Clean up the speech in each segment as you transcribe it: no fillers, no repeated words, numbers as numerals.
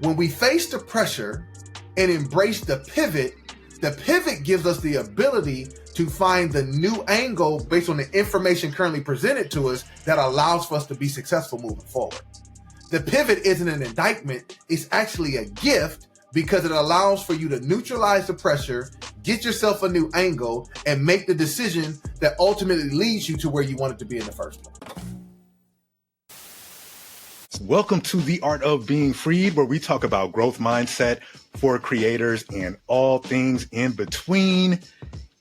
When we face the pressure and embrace the pivot gives us the ability to find the new angle based on the information currently presented to us that allows for us to be successful moving forward. The pivot isn't an indictment, it's actually a gift because it allows for you to neutralize the pressure, get yourself a new angle, and make the decision that ultimately leads you to where you wanted to be in the first place. Welcome to The Art of Being Freed, where we talk about growth mindset for creators and all things in between.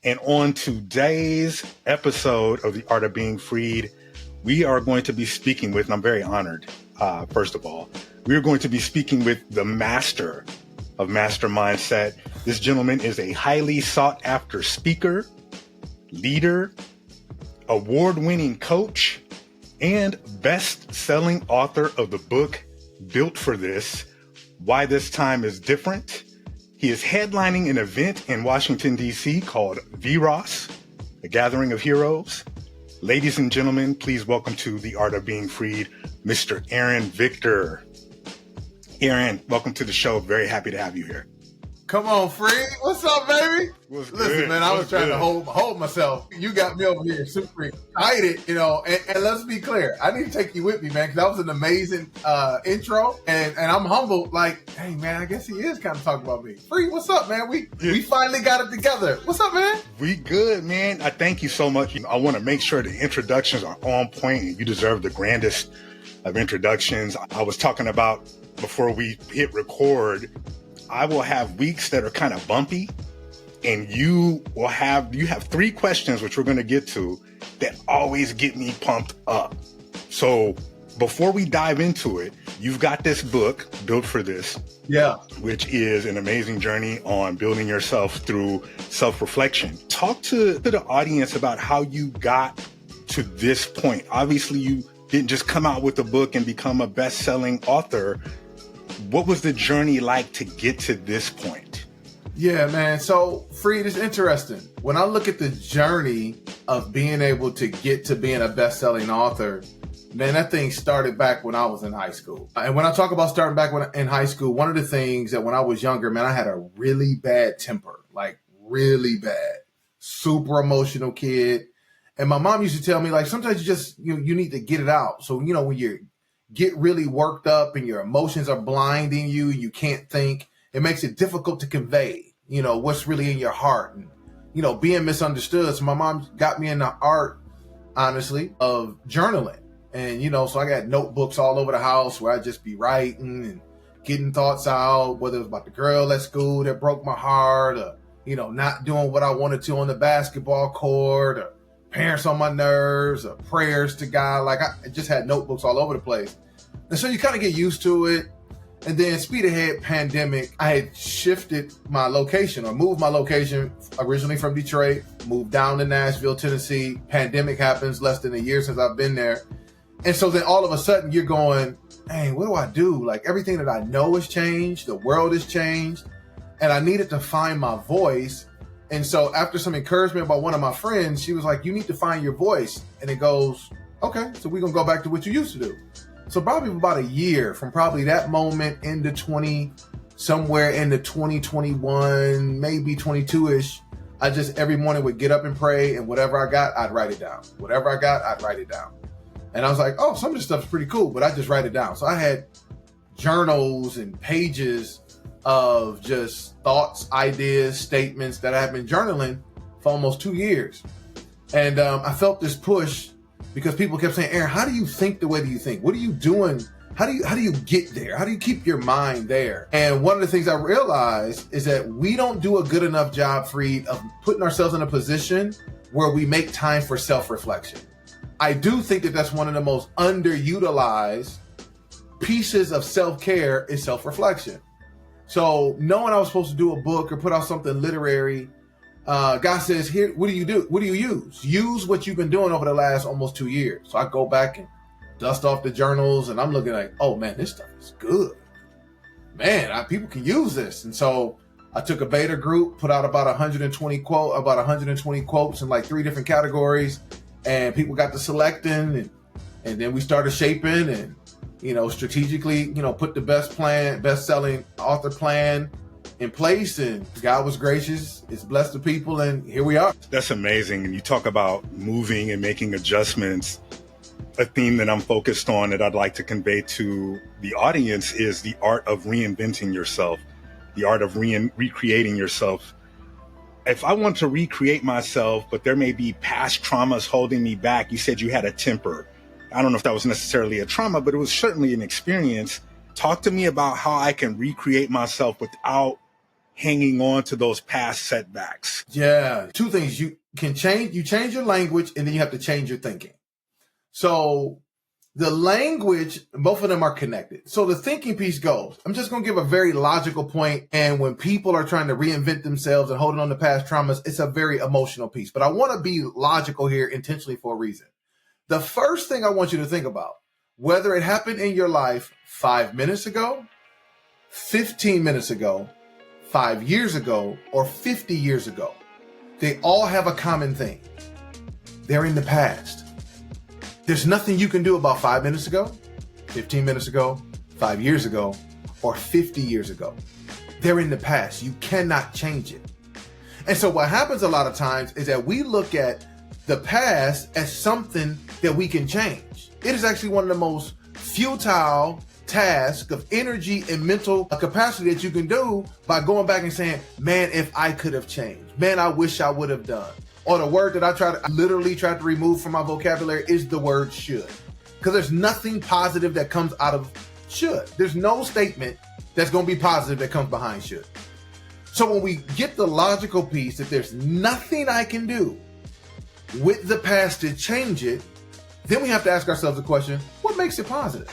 And on today's episode of The Art of Being Freed, we are going to be speaking with, and I'm very honored, first of all, we are going to be speaking with the master of master mindset. This gentleman is a highly sought after speaker, leader, award-winning coach, and best-selling author of the book Built for This, Why This Time is Different. He is headlining an event in Washington, D.C. called Vyrós, a gathering of heroes. Ladies and gentlemen, please welcome to The Art of Being Freed, Mr. Aaron Victor. Aaron, welcome to the show. Very happy to have you here. Come on, Freed. What's up, baby? What's Listen, good? man, I was trying to hold myself. You got me over here super excited, and let's be clear. I need to take you with me, man, because that was an amazing intro, and I'm humbled. Like, hey, man, I guess he is kind of talking about me. Freed, what's up, man? We finally got it together. What's up, man? We good, man. I thank you so much. I want to make sure the introductions are on point, and you deserve the grandest of introductions. I was talking about before we hit record, I will have weeks that are kind of bumpy, and you have 3 questions, which we're going to get to, that always get me pumped up. So before we dive into it, you've got this book, Built for This, which is an amazing journey on building yourself through self-reflection. Talk to the audience about how you got to this point. Obviously, you didn't just come out with a book and become a best-selling author. What was the journey like to get to this point? Yeah, man. So, Freed, is interesting. When I look at the journey of being able to get to being a best-selling author, man, that thing started back when I was in high school. And when I talk about starting back in high school, one of the things that when I was younger, man, I had a really bad temper, like really bad, super emotional kid. And my mom used to tell me, like, sometimes you need to get it out. So, when you get really worked up and your emotions are blinding you, you can't think, it makes it difficult to convey, what's really in your heart and, being misunderstood. So my mom got me in the art, honestly, of journaling. And, so I got notebooks all over the house where I'd just be writing and getting thoughts out, whether it was about the girl at school that broke my heart or, not doing what I wanted to on the basketball court or parents on my nerves or prayers to God. Like I just had notebooks all over the place. And so you kind of get used to it. And then speed ahead pandemic, I had shifted my location or moved my location originally from Detroit, moved down to Nashville, Tennessee. Pandemic happens less than a year since I've been there. And so then all of a sudden you're going, hey, what do I do? Like everything that I know has changed. The world has changed. And I needed to find my voice. And so after some encouragement by one of my friends, she was like, you need to find your voice. And it goes, okay, so we're going to go back to what you used to do. So probably about a year from probably that moment into somewhere into 2021, maybe 22-ish, I just every morning would get up and pray, and whatever I got, I'd write it down. Whatever I got, I'd write it down. And I was like, oh, some of this stuff's pretty cool, but I just write it down. So I had journals and pages of just thoughts, ideas, statements that I have been journaling for almost 2 years. And I felt this push because people kept saying, Aaron, how do you think the way that you think? What are you doing? How do you get there? How do you keep your mind there? And one of the things I realized is that we don't do a good enough job, Freed, of putting ourselves in a position where we make time for self-reflection. I do think that that's one of the most underutilized pieces of self-care is self-reflection. So knowing I was supposed to do a book or put out something literary, God says, here, what do you do? What do you use? Use what you've been doing over the last almost 2 years. So I go back and dust off the journals and I'm looking like, oh man, this stuff is good. Man, people can use this. And so I took a beta group, put out about 120 quotes in like 3 different categories, and people got to selecting and then we started shaping and strategically, put the best-selling author plan in place, and God was gracious. It's blessed the people, and here we are. That's amazing. And you talk about moving and making adjustments. A theme that I'm focused on that I'd like to convey to the audience is the art of reinventing yourself, the art of recreating yourself. If I want to recreate myself, but there may be past traumas holding me back. You said you had a temper. I don't know if that was necessarily a trauma, but it was certainly an experience. Talk to me about how I can recreate myself without hanging on to those past setbacks. Yeah. Two things. You change your language, and then you have to change your thinking. So the language, both of them are connected. So the thinking piece goes, I'm just going to give a very logical point. And when people are trying to reinvent themselves and holding on to past traumas, it's a very emotional piece. But I want to be logical here intentionally for a reason. The first thing I want you to think about, whether it happened in your life 5 minutes ago, 15 minutes ago, 5 years ago, or 50 years ago, they all have a common thing. They're in the past. There's nothing you can do about 5 minutes ago, 15 minutes ago, 5 years ago, or 50 years ago. They're in the past. You cannot change it. And so what happens a lot of times is that we look at the past as something that we can change. It is actually one of the most futile tasks of energy and mental capacity that you can do by going back and saying, man, if I could have changed, man, I wish I would have done. Or the word that I literally tried to remove from my vocabulary is the word should. Because there's nothing positive that comes out of should. There's no statement that's going to be positive that comes behind should. So when we get the logical piece that there's nothing I can do with the past to change it, then we have to ask ourselves the question, what makes it positive?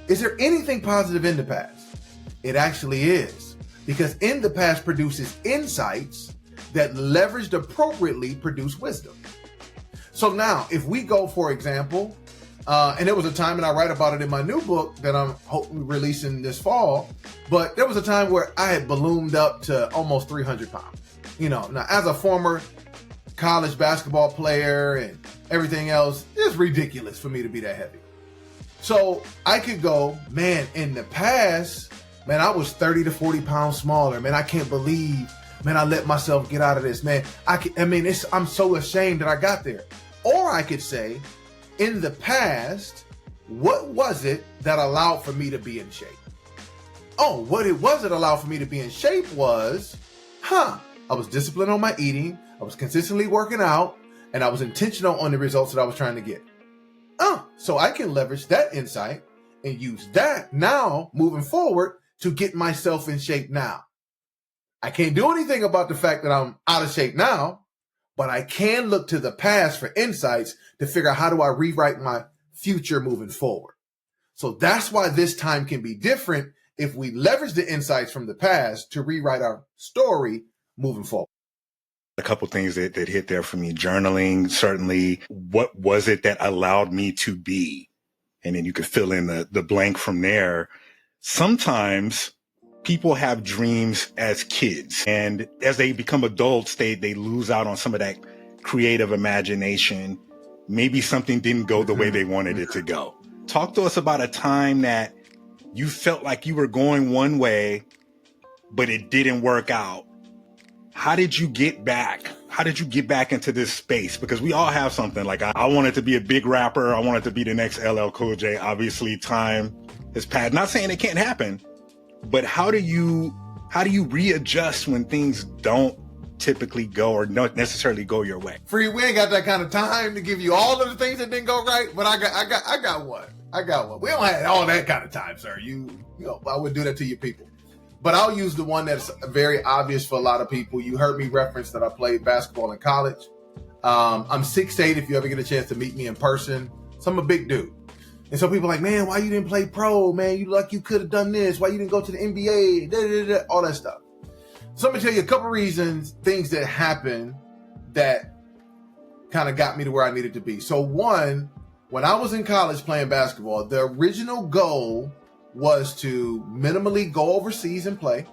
Is there anything positive in the past? It actually is. Because in the past produces insights that leveraged appropriately produce wisdom. So now, if we go, for example, and there was a time, and I write about it in my new book that I'm hoping releasing this fall, but there was a time where I had ballooned up to almost 300 pounds. Now as a former college basketball player and everything else, it's ridiculous for me to be that heavy. So I could go, man, in the past, man, I was 30 to 40 pounds smaller. Man, I can't believe, man, I let myself get out of this, man. I'm so ashamed that I got there. Or I could say, in the past, what was it that allowed for me to be in shape? Oh, what it was that allowed for me to be in shape was, I was disciplined on my eating, I was consistently working out, and I was intentional on the results that I was trying to get. So I can leverage that insight and use that now moving forward to get myself in shape now. I can't do anything about the fact that I'm out of shape now, but I can look to the past for insights to figure out how do I rewrite my future moving forward. So that's why this time can be different if we leverage the insights from the past to rewrite our story moving forward. A couple things that hit there for me. Journaling, certainly. What was it that allowed me to be? And then you could fill in the blank from there. Sometimes people have dreams as kids, and as they become adults, they lose out on some of that creative imagination. Maybe something didn't go the way they wanted it to go. Talk to us about a time that you felt like you were going one way, but it didn't work out. How did you get back? How did you get back into this space? Because we all have something. Like I wanted to be a big rapper. I wanted to be the next LL Cool J. Obviously, time has passed. Not saying it can't happen, but how do you readjust when things don't typically go or not necessarily go your way? Free, we ain't got that kind of time to give you all of the things that didn't go right, but I got one. We don't have all that kind of time, sir. I would do that to your people. But I'll use the one that's very obvious for a lot of people. You heard me reference that I played basketball in college. I'm 6'8", if you ever get a chance to meet me in person. So I'm a big dude. And so people are like, man, why you didn't play pro, man? You could have done this. Why you didn't go to the NBA? All that stuff. So I'm going to tell you a couple reasons, things that happened that kind of got me to where I needed to be. So one, when I was in college playing basketball, the original goal was to minimally go overseas and play,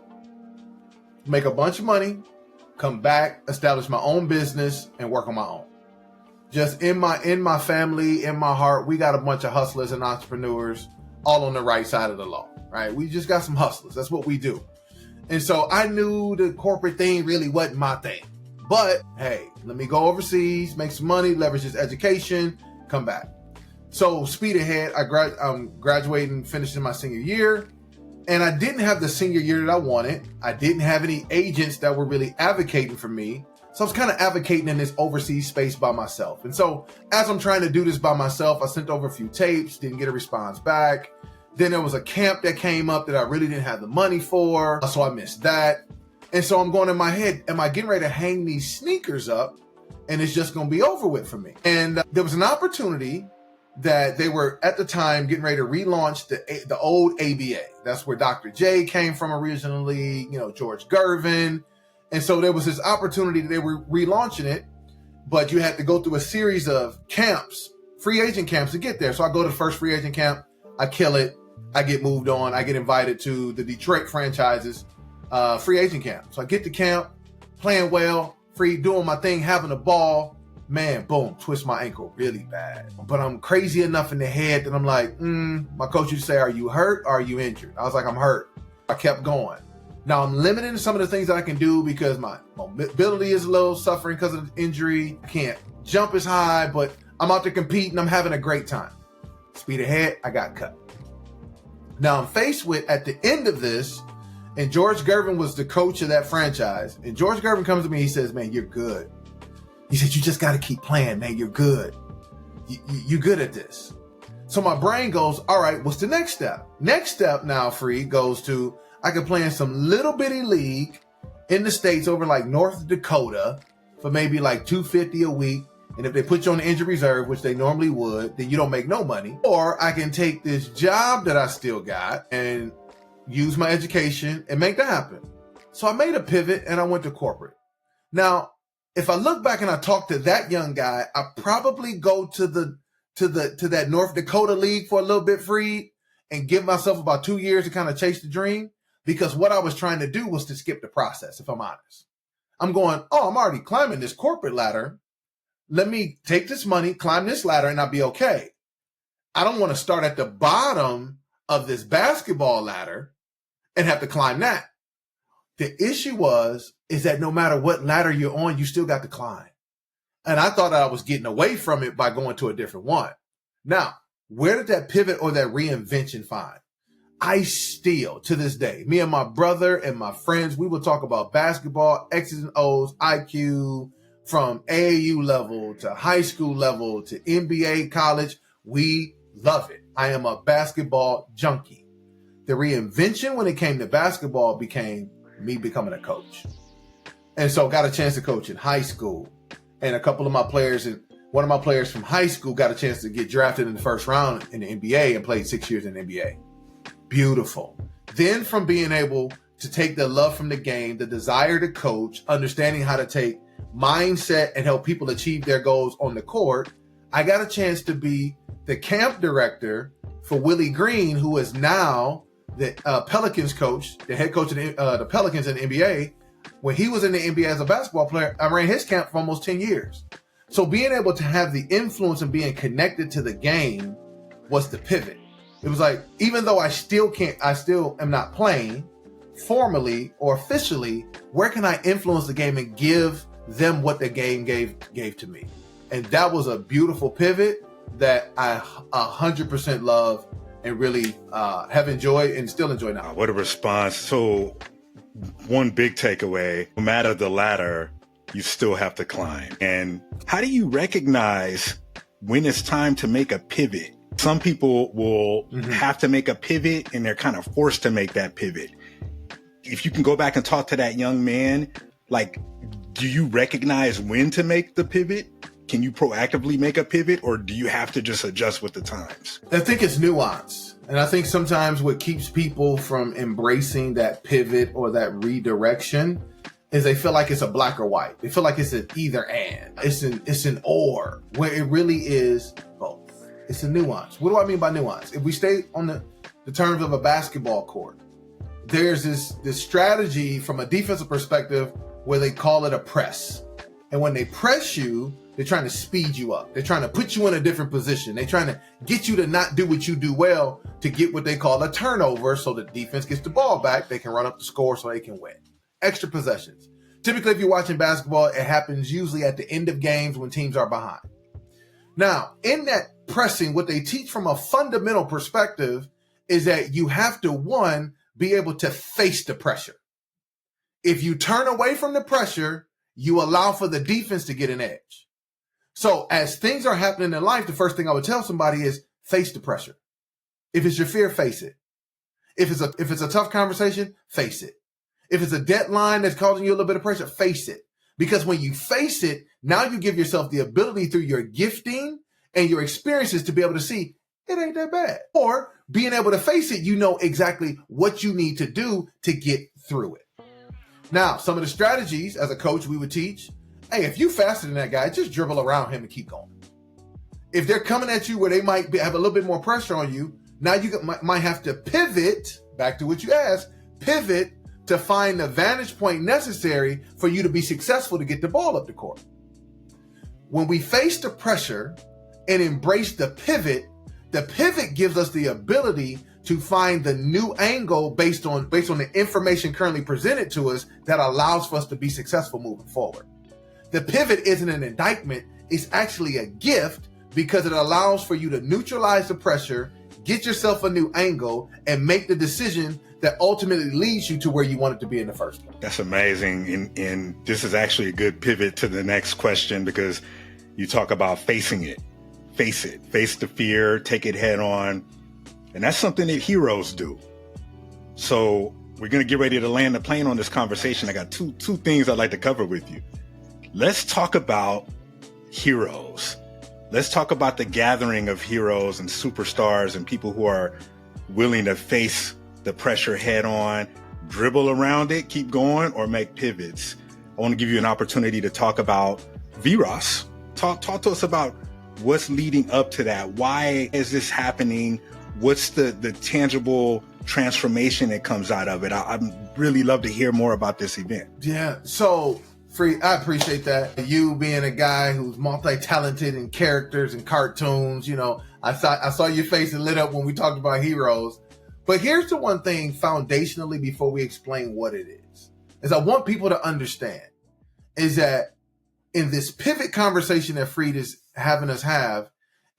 make a bunch of money, come back, establish my own business, and work on my own. Just in my family, in my heart, we got a bunch of hustlers and entrepreneurs. all on the right side of the law, right? We just got some hustlers. That's what we do. And so I knew the corporate thing really wasn't my thing. But hey, let me go overseas, make some money, leverage this education, come back. So speed ahead, I'm graduating, finishing my senior year. And I didn't have the senior year that I wanted. I didn't have any agents that were really advocating for me. So I was kind of advocating in this overseas space by myself. And so as I'm trying to do this by myself, I sent over a few tapes, didn't get a response back. Then there was a camp that came up that I really didn't have the money for. So I missed that. And so I'm going in my head, am I getting ready to hang these sneakers up and it's just going to be over with for me? And there was an opportunity that they were at the time getting ready to relaunch the old ABA. That's where Dr. J came from originally, George Gervin. And so there was this opportunity that they were relaunching it, but you had to go through a series of camps, free agent camps to get there. So I go to the first free agent camp, I kill it, I get moved on, I get invited to the Detroit franchise's free agent camp. So I get to camp, playing well, free, doing my thing, having a ball. Man, boom, twist my ankle really bad. But I'm crazy enough in the head that I'm like, my coach used to say, are you hurt or are you injured? I was like, I'm hurt. I kept going. Now I'm limiting some of the things that I can do because my mobility is a little suffering because of the injury. I can't jump as high, but I'm out there competing. I'm having a great time. Speed ahead, I got cut. Now I'm faced with, at the end of this, and George Gervin was the coach of that franchise. And George Gervin comes to me, he says, man, you're good. He said, you just got to keep playing, man. You're good. You're good at this. So my brain goes, all right, what's the next step? Next step now, Free, goes to, I could play in some little bitty league in the States over like North Dakota for maybe like $250 a week. And if they put you on the injury reserve, which they normally would, then you don't make no money. Or I can take this job that I still got and use my education and make that happen. So I made a pivot and I went to corporate. Now, if I look back and I talk to that young guy, I probably go to that North Dakota league for a little bit, Free, and give myself about 2 years to kind of chase the dream, because what I was trying to do was to skip the process, if I'm honest. I'm going, I'm already climbing this corporate ladder. Let me take this money, climb this ladder, and I'll be okay. I don't want to start at the bottom of this basketball ladder and have to climb that. The issue is that no matter what ladder you're on, you still got to climb. And I thought I was getting away from it by going to a different one. Now, where did that pivot or that reinvention find? I still, to this day, me and my brother and my friends, we will talk about basketball, X's and O's, IQ, from AAU level to high school level to NBA, college. We love it. I am a basketball junkie. The reinvention when it came to basketball became me becoming a coach. And so got a chance to coach in high school. And a couple of my players, and one of my players from high school got a chance to get drafted in the first round in the NBA and played 6 years in the NBA. Beautiful. Then from being able to take the love from the game, the desire to coach, understanding how to take mindset and help people achieve their goals on the court, I got a chance to be the camp director for Willie Green, who is now the Pelicans coach, the head coach of the Pelicans in the NBA. When he was in the NBA as a basketball player, I ran his camp for almost 10 years. So being able to have the influence and being connected to the game was the pivot. It was like, even though I still am not playing formally or officially, where can I influence the game and give them what the game gave to me? And that was a beautiful pivot that I 100% love and really have enjoyed and still enjoy now. What a response. So one big takeaway, no matter the ladder, you still have to climb. And how do you recognize when it's time to make a pivot? Some people will have to make a pivot and they're kind of forced to make that pivot. If you can go back and talk to that young man, like, do you recognize when to make the pivot? Can you proactively make a pivot, or do you have to just adjust with the times? I think it's nuance. And I think sometimes what keeps people from embracing that pivot or that redirection is they feel like it's a black or white. They feel like it's an either and. It's an or, where it really is both. It's a nuance. What do I mean by nuance? If we stay on the terms of a basketball court, there's this strategy from a defensive perspective where they call it a press. And when they press you, They're trying to speed you up. They're trying to put you in a different position. They're trying to get you to not do what you do well to get what they call a turnover so the defense gets the ball back. They can run up the score so they can win. Extra possessions. Typically, if you're watching basketball, it happens usually at the end of games when teams are behind. Now, in that pressing, what they teach from a fundamental perspective is that you have to, one, be able to face the pressure. If you turn away from the pressure, you allow for the defense to get an edge. So as things are happening in life, the first thing I would tell somebody is face the pressure. If it's your fear, face it. If it's a tough conversation, face it. If it's a deadline that's causing you a little bit of pressure, face it. Because when you face it, now you give yourself the ability through your gifting and your experiences to be able to see it ain't that bad. Or being able to face it, you know exactly what you need to do to get through it. Now, some of the strategies as a coach we would teach, hey, if you faster than that guy, just dribble around him and keep going. If they're coming at you where they might have a little bit more pressure on you, now you might have to pivot, back to what you asked, pivot to find the vantage point necessary for you to be successful to get the ball up the court. When we face the pressure and embrace the pivot gives us the ability to find the new angle based on the information currently presented to us that allows for us to be successful moving forward. The pivot isn't an indictment, it's actually a gift because it allows for you to neutralize the pressure, get yourself a new angle, and make the decision that ultimately leads you to where you want it to be in the first place. That's amazing. And this is actually a good pivot to the next question because you talk about facing it. Face it. Face the fear, take it head on. And that's something that heroes do. So we're going to get ready to land the plane on this conversation. I got two things I'd like to cover with you. Let's talk about heroes. Let's talk about the gathering of heroes and superstars and people who are willing to face the pressure head on, dribble around it, keep going, or make pivots. I want to give you an opportunity to talk about Vyrós. Talk to us about what's leading up to that. Why is this happening? What's the tangible transformation that comes out of it? I'd really love to hear more about this event. Yeah, so Free, I appreciate that. You being a guy who's multi-talented in characters and cartoons, you know, I saw your face and lit up when we talked about heroes. But here's the one thing foundationally before we explain what it is I want people to understand is that in this pivot conversation that Freed is having us have,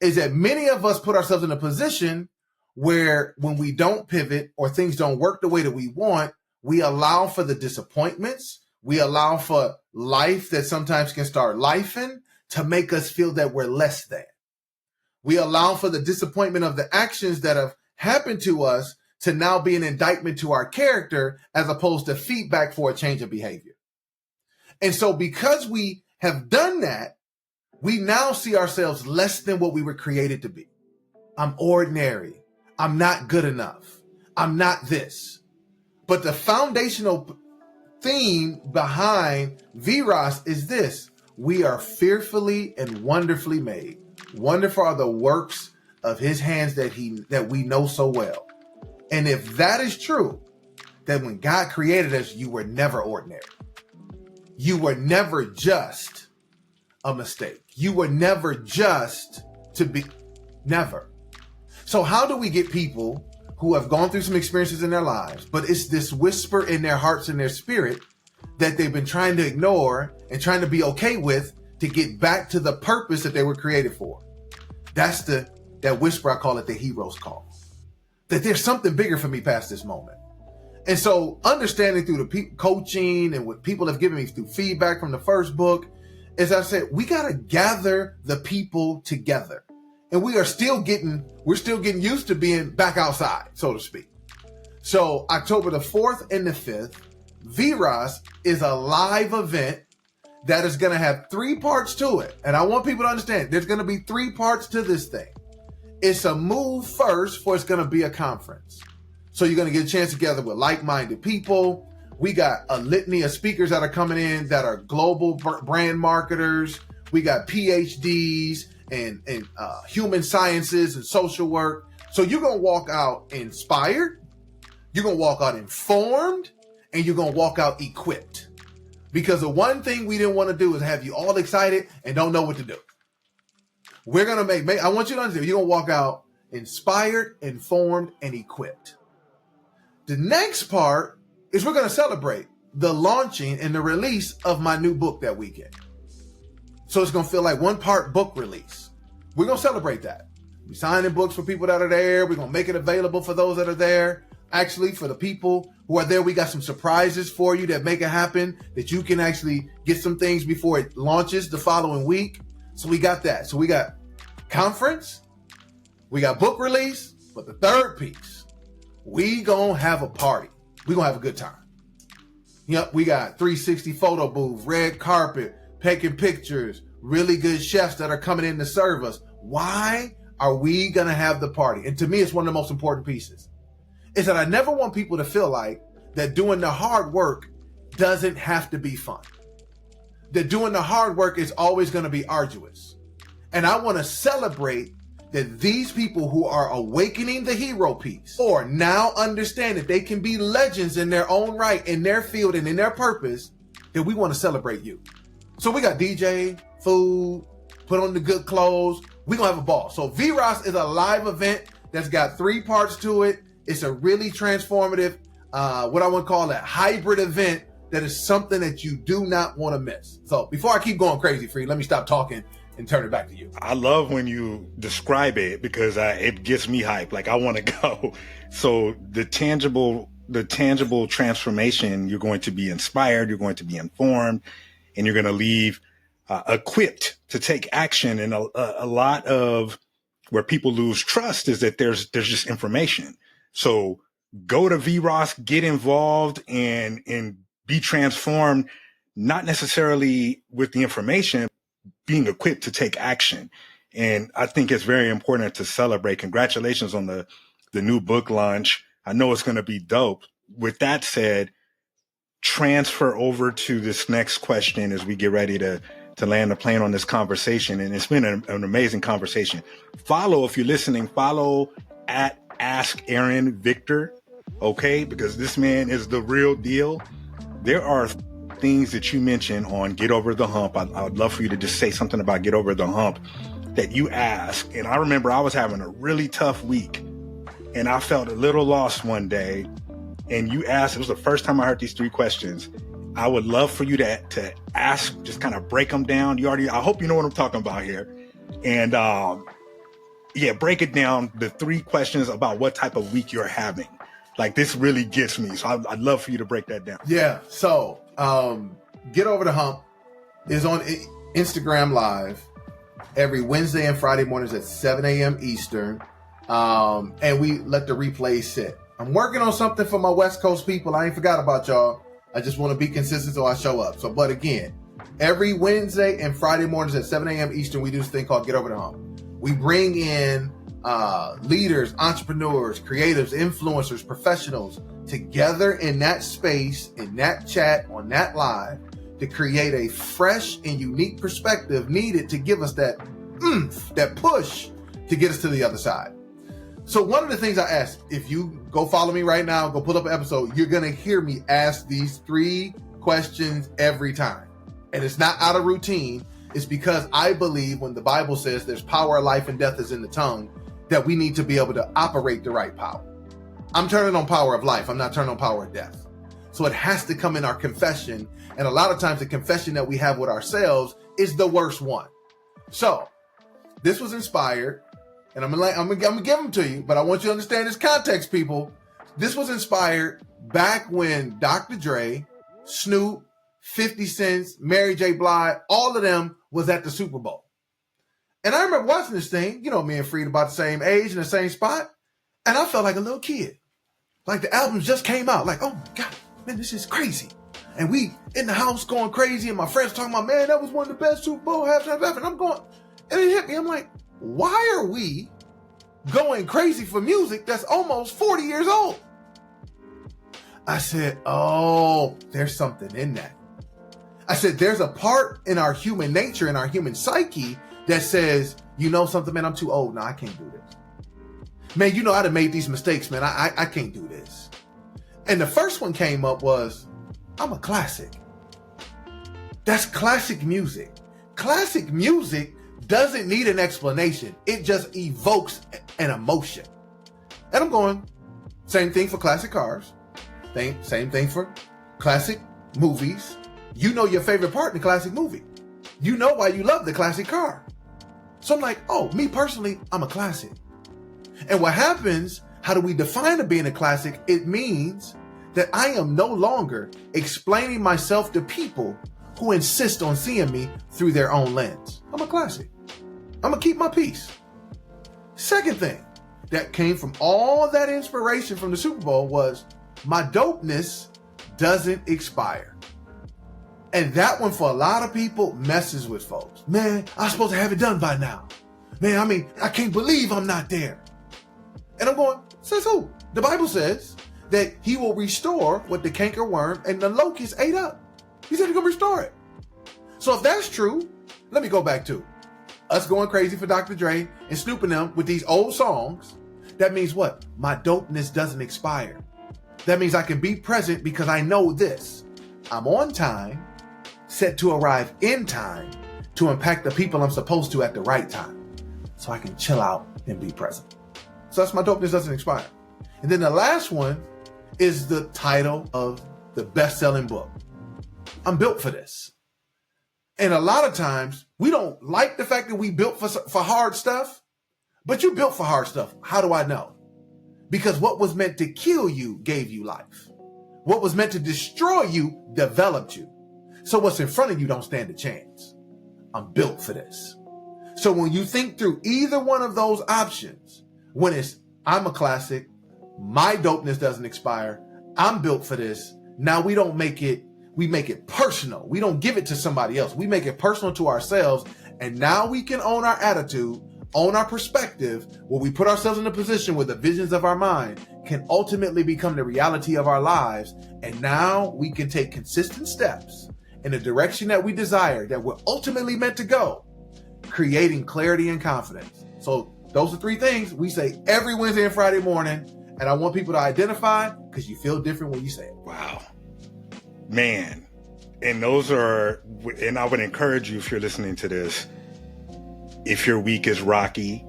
is that many of us put ourselves in a position where when we don't pivot or things don't work the way that we want, we allow for the disappointments. We allow for life that sometimes can start lifing to make us feel that we're less than. We allow for the disappointment of the actions that have happened to us to now be an indictment to our character as opposed to feedback for a change of behavior. And so because we have done that, we now see ourselves less than what we were created to be. I'm ordinary. I'm not good enough. I'm not this. But the foundational theme behind Vyrós is this: we are fearfully and wonderfully made. Wonderful are the works of his hands that we know so well. And if that is true, then when God created us, you were never ordinary. You were never just a mistake. You were never just to be, never. So how do we get people who have gone through some experiences in their lives, but it's this whisper in their hearts and their spirit that they've been trying to ignore and trying to be okay with to get back to the purpose that they were created for? That's that whisper, I call it the hero's call. That there's something bigger for me past this moment. And so understanding through the coaching and what people have given me through feedback from the first book, as I said, we got to gather the people together. And we're still getting used to being back outside, so to speak. So October the 4th and the 5th, Vyrós is a live event that is going to have 3 parts to it. And I want people to understand there's going to be 3 parts to this thing. It's a move first for it's going to be a conference. So you're going to get a chance together with like-minded people. We got a litany of speakers that are coming in that are global brand marketers. We got PhDs and human sciences and social work. So you're going to walk out inspired, you're going to walk out informed, and you're going to walk out equipped. Because the one thing we didn't want to do is have you all excited and don't know what to do. We're going to I want you to understand, you're going to walk out inspired, informed, and equipped. The next part is we're going to celebrate the launching and the release of my new book that weekend. So it's going to feel like one part book release. We're going to celebrate that. We're signing books for people that are there. We're going to make it available for those that are there. Actually, for the people who are there, we got some surprises for you that make it happen, that you can actually get some things before it launches the following week. So we got that. So we got conference, we got book release, but the third piece, we gonna have a party. We gonna have a good time. Yep, we got 360 photo booth, red carpet, taking pictures, really good chefs that are coming in to serve us. Why are we gonna have the party? And to me, it's one of the most important pieces. Is that I never want people to feel like that doing the hard work doesn't have to be fun. That doing the hard work is always going to be arduous. And I want to celebrate that these people who are awakening the hero piece or now understand that they can be legends in their own right, in their field and in their purpose, that we want to celebrate you. So we got DJ, food, put on the good clothes. We're going to have a ball. So Vyrós is a live event that's got 3 parts to it. It's a really transformative, what I would call a hybrid event that is something that you do not want to miss. So before I keep going crazy, Free, let me stop talking and turn it back to you. I love when you describe it because it gets me hyped. Like I want to go. So the tangible transformation, you're going to be inspired, you're going to be informed, and you're going to leave equipped to take action. And a lot of where people lose trust is that there's just information. So go to Vyrós, get involved and be transformed, not necessarily with the information, being equipped to take action. And I think it's very important to celebrate. Congratulations on the new book launch. I know it's going to be dope. With that said, transfer over to this next question as we get ready to land the plane on this conversation. And it's been an amazing conversation. If you're listening, follow at Ask Aaron Victor, okay? Because this man is the real deal. There are things that you mentioned on Get Over the Hump. I would love for you to just say something about Get Over the Hump that you asked. And I remember I was having a really tough week and I felt a little lost one day. And you asked, it was the first time I heard these 3 questions. I would love for you to ask, just kind of break them down. I hope you know what I'm talking about here. And break it down, the 3 questions about what type of week you're having. Like this really gets me. So I'd love for you to break that down. Yeah. So Get Over the Hump is on Instagram Live every Wednesday and Friday mornings at 7 a.m. Eastern. And we let the replays sit. I'm working on something for my West Coast people. I ain't forgot about y'all. I just want to be consistent so I show up. So, but again, every Wednesday and Friday mornings at 7 a.m. Eastern, we do this thing called Get Over the Hump. We bring in leaders, entrepreneurs, creatives, influencers, professionals together in that space, in that chat, on that live to create a fresh and unique perspective needed to give us that that push to get us to the other side. So one of the things I asked, if you go follow me right now, go pull up an episode, you're going to hear me ask these 3 questions every time. And it's not out of routine. It's because I believe when the Bible says there's power, life, and death is in the tongue, that we need to be able to operate the right power. I'm turning on power of life. I'm not turning on power of death. So it has to come in our confession. And a lot of times the confession that we have with ourselves is the worst one. So this was inspired, and I'm gonna give them to you, but I want you to understand this context, people. This was inspired back when Dr. Dre, Snoop, 50 Cent, Mary J. Blige, all of them was at the Super Bowl. And I remember watching this thing, me and Freed about the same age in the same spot. And I felt like a little kid. Like the albums just came out. Like, oh my God, man, this is crazy. And we in the house going crazy. And my friends talking about, man, that was one of the best Super Bowl halftimes ever. And I'm going, and it hit me. I'm like, why are we going crazy for music that's almost 40 years old? I said, oh, there's something in that. I said, there's a part in our human nature, in our human psyche that says, you know something, man, I'm too old now. I can't do this. Man, I'd have made these mistakes, man. I can't do this. And the first one came up was, I'm a classic. That's classic music. Classic music doesn't need an explanation. It just evokes an emotion. And I'm going, same thing for classic cars. Same thing for classic movies. You know your favorite part in the classic movie. You know why you love the classic car. So I'm like, oh, me personally, I'm a classic. And what happens, how do we define being a classic? It means that I am no longer explaining myself to people who insist on seeing me through their own lens. I'm a classic. I'm gonna keep my peace. Second thing that came from all that inspiration from the Super Bowl was my dopeness doesn't expire. And that one for a lot of people messes with folks. Man, I'm supposed to have it done by now. Man, I can't believe I'm not there. And I'm going, says who? The Bible says that he will restore what the cankerworm and the locust ate up. He said he's gonna restore it. So if that's true, let me go back to us going crazy for Dr. Dre and snooping them with these old songs. That means what? My dopeness doesn't expire. That means I can be present because I know this. I'm on time, set to arrive in time to impact the people I'm supposed to at the right time. So I can chill out and be present. So that's my dopeness doesn't expire. And then the last one is the title of the best-selling book. I'm built for this. And a lot of times we don't like the fact that we built for hard stuff, but you built for hard stuff. How do I know? Because what was meant to kill you gave you life. What was meant to destroy you developed you. So what's in front of you don't stand a chance. I'm built for this. So when you think through either one of those options, when it's I'm a classic, my dopeness doesn't expire, I'm built for this. Now we make it personal. We don't give it to somebody else. We make it personal to ourselves. And now we can own our attitude, own our perspective, where we put ourselves in a position where the visions of our mind can ultimately become the reality of our lives. And now we can take consistent steps in the direction that we desire, that we're ultimately meant to go, creating clarity and confidence. So those are three things we say every Wednesday and Friday morning. And I want people to identify because you feel different when you say it. Wow. Man. And I would encourage you, if you're listening to this, if your week is rocky,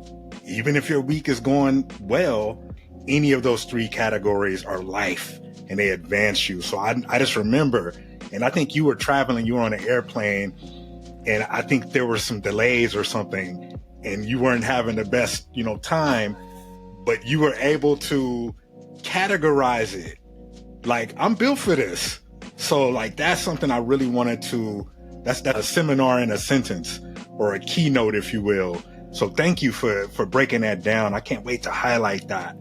even if your week is going well, any of those three categories are life and they advance you. So I just remember, and I think you were traveling, you were on an airplane, and I think there were some delays or something, and you weren't having the best, time, but you were able to categorize it. Like, I'm built for this. So like, that's something I really wanted to, that's a seminar in a sentence, or a keynote, if you will. So thank you for breaking that down. I can't wait to highlight that.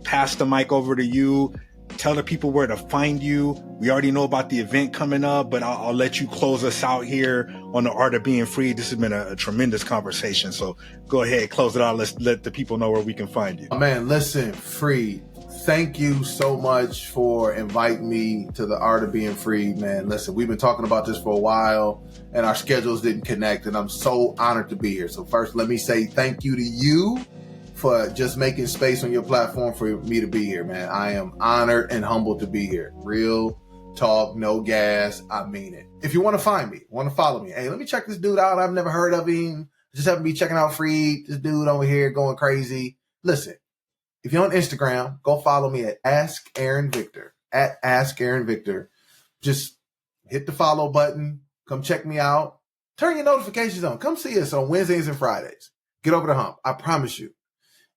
Pass the mic over to you. Tell the people where to find you. We already know about the event coming up, but I'll let you close us out here on the Art of Being Free. This has been a tremendous conversation. So go ahead, close it out. Let's let the people know where we can find you. Man, listen, Free, thank you so much for inviting me to the Art of Being Free, man. Listen, we've been talking about this for a while and our schedules didn't connect, and I'm so honored to be here. So first, let me say thank you to you for just making space on your platform for me to be here, man. I am honored and humbled to be here. Real talk, no gas. I mean it. If you want to find me, want to follow me, hey, let me check this dude out. I've never heard of him. Just happen to be checking out Free. This dude over here going crazy. Listen, if you're on Instagram, go follow me at Ask Aaron Victor, at Ask Aaron Victor. Just hit the follow button. Come check me out. Turn your notifications on. Come see us on Wednesdays and Fridays. Get over the hump. I promise you.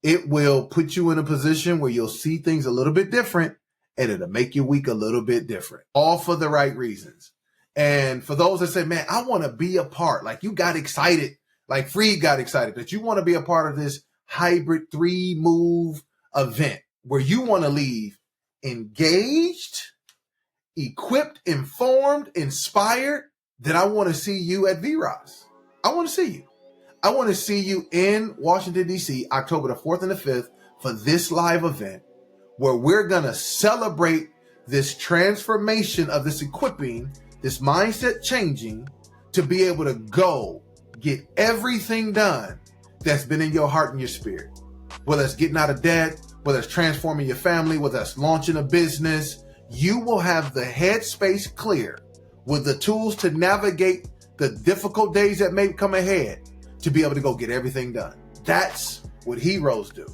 It will put you in a position where you'll see things a little bit different, and it'll make your week a little bit different, all for the right reasons. And for those that say, man, I want to be a part, like you got excited, like Free got excited that you want to be a part of this hybrid 3-move event where you want to leave engaged, equipped, informed, inspired, then I want to see you at Vyrós. I want to see you. I want to see you in Washington, D.C., October the 4th and the 5th for this live event where we're going to celebrate this transformation of this equipping, this mindset changing to be able to go get everything done that's been in your heart and your spirit. Whether it's getting out of debt, whether it's transforming your family, whether it's launching a business, you will have the headspace clear with the tools to navigate the difficult days that may come ahead to be able to go get everything done. That's what heroes do.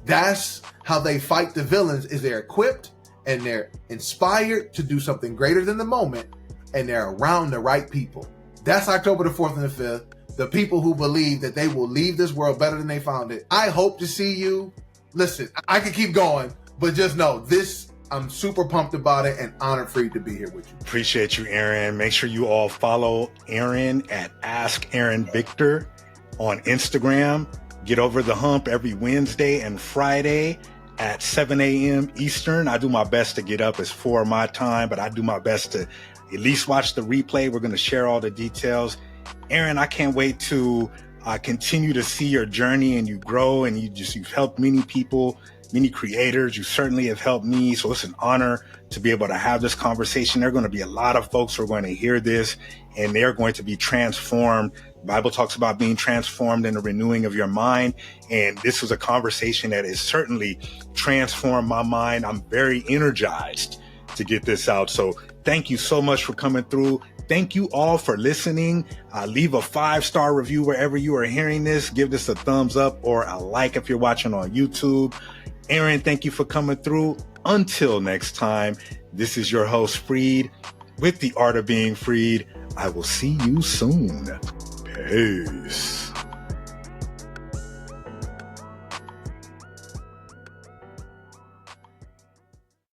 That's how they fight the villains, is they're equipped and they're inspired to do something greater than the moment, and they're around the right people. That's October the 4th and the 5th. The people who believe that they will leave this world better than they found it. I hope to see you. Listen, I could keep going, but just know this, I'm super pumped about it and honored for you to be here with you. Appreciate you, Aaron. Make sure you all follow Aaron at Ask Aaron Victor on Instagram. Get over the hump every Wednesday and Friday at 7 a.m. Eastern. I do my best to get up. It's 4 my time, but I do my best to at least watch the replay. We're going to share all the details. Aaron, I can't wait to continue to see your journey and you grow, and you've helped many people, many creators. You certainly have helped me. So it's an honor to be able to have this conversation. There are going to be a lot of folks who are going to hear this and they're going to be transformed. The Bible talks about being transformed in the renewing of your mind. And this was a conversation that has certainly transformed my mind. I'm very energized to get this out. So thank you so much for coming through. Thank you all for listening. Leave a 5-star review wherever you are hearing this. Give this a thumbs up or a like if you're watching on YouTube. Aaron, thank you for coming through. Until next time, this is your host, Freed, with The Art of Being Freed. I will see you soon. Peace.